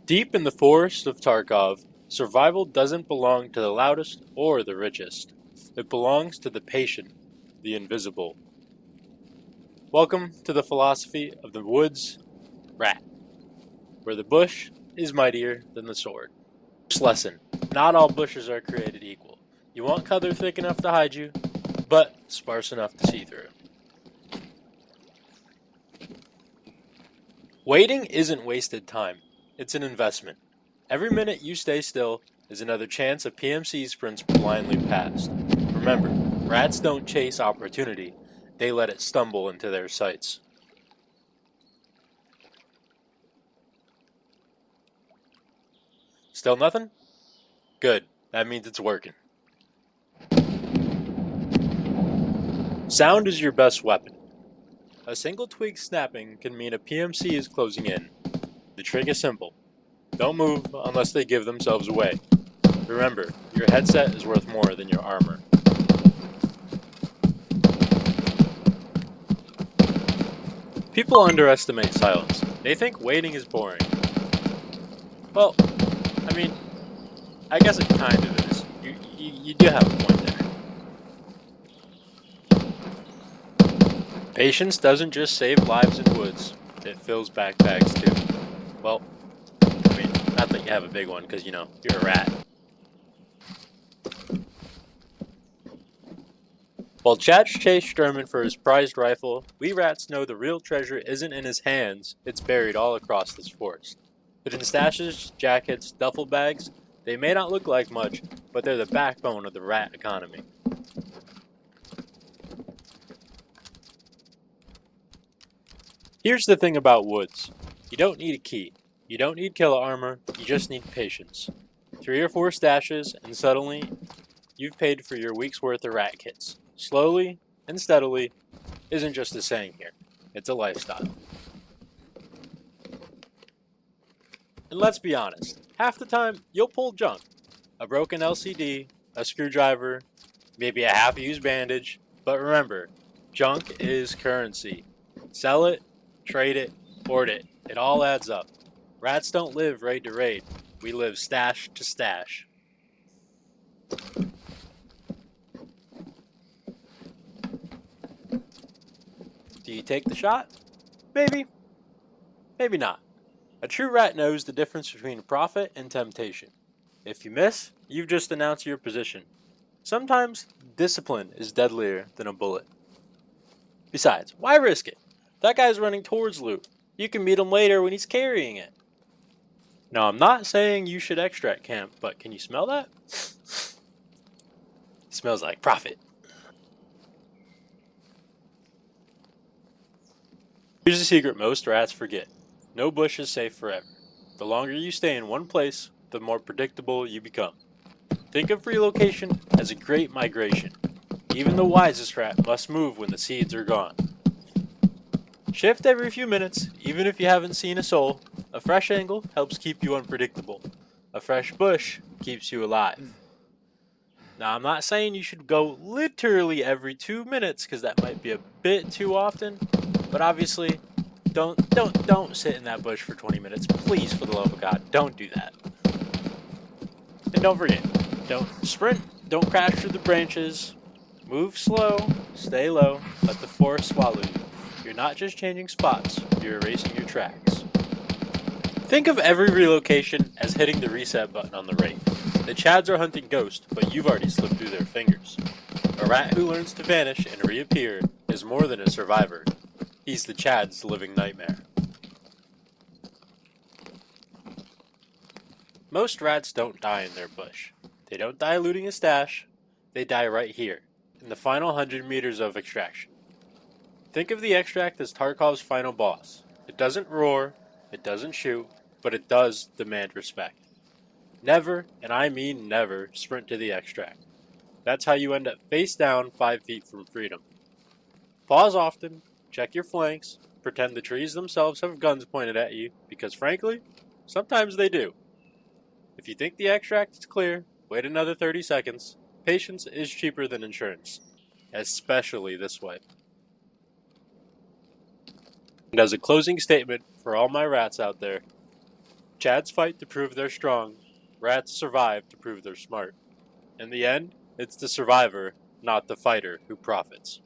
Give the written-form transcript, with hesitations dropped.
Deep in the forest of Tarkov, survival doesn't belong to the loudest or the richest. It belongs to the patient, the invisible. Welcome to the philosophy of the woods rat, where the bush is mightier than the sword. First lesson: not all bushes are created equal. You want cover thick enough to hide you, but sparse enough to see through. Waiting isn't wasted time, it's an investment. Every minute you stay still is another chance a PMC sprints blindly past. Remember, rats don't chase opportunity, they let it stumble into their sights. Still nothing? Good, that means it's working. Sound is your best weapon. A single twig snapping can mean a PMC is closing in. The trick is simple: don't move unless they give themselves away. Remember, your headset is worth more than your armor. People underestimate silence. They think waiting is boring. Well, I mean, I guess it kind of is. You do have a point there. Patience doesn't just save lives in woods, it fills backpacks too. Well, I mean, not that you have a big one, because, you're a rat. While Chad's chased Sherman for his prized rifle, we rats know the real treasure isn't in his hands, it's buried all across this forest. Hidden stashes, jackets, duffel bags, they may not look like much, but they're the backbone of the rat economy. Here's the thing about woods: you don't need a key, you don't need killer armor, you just need patience. 3 or 4 stashes, and suddenly you've paid for your week's worth of rat kits. Slowly and steadily isn't just a saying here, it's a lifestyle. And let's be honest, half the time you'll pull junk: a broken LCD, a screwdriver, maybe a half used bandage. But remember, junk is currency. Sell it, trade it, hoard it. It all adds up. Rats don't live raid to raid, we live stash to stash. Do you take the shot? Maybe, maybe not. A true rat knows the difference between profit and temptation. If you miss, you've just announced your position. Sometimes discipline is deadlier than a bullet. Besides, why risk it? That guy's running towards loot. You can meet him later when he's carrying it. Now, I'm not saying you should extract camp, but can you smell that? Smells like profit. Here's a secret most rats forget: no bush is safe forever. The longer you stay in one place, the more predictable you become. Think of relocation as a great migration. Even the wisest rat must move when the seeds are gone. Shift every few minutes, even if you haven't seen a soul. A fresh angle helps keep you unpredictable. A fresh bush keeps you alive. Now, I'm not saying you should go literally every 2 minutes, because that might be a bit too often. But obviously, don't sit in that bush for 20 minutes. Please, for the love of God, don't do that. And don't forget, don't sprint, don't crash through the branches. Move slow, stay low, let the forest swallow you. You're not just changing spots, you're erasing your tracks. Think of every relocation as hitting the reset button on the raid. The Chads are hunting ghosts, but you've already slipped through their fingers. A rat who learns to vanish and reappear is more than a survivor. He's the Chad's living nightmare. Most rats don't die in their bush. They don't die looting a stash. They die right here, in the final 100 meters of extraction. Think of the extract as Tarkov's final boss. It doesn't roar, it doesn't shoot, but it does demand respect. Never, and I mean never, sprint to the extract. That's how you end up face down 5 feet from freedom. Pause often, check your flanks, pretend the trees themselves have guns pointed at you, because frankly, sometimes they do. If you think the extract is clear, wait another 30 seconds. Patience is cheaper than insurance, especially this way. And as a closing statement for all my rats out there, Chads fight to prove they're strong, rats survive to prove they're smart. In the end, it's the survivor, not the fighter, who profits.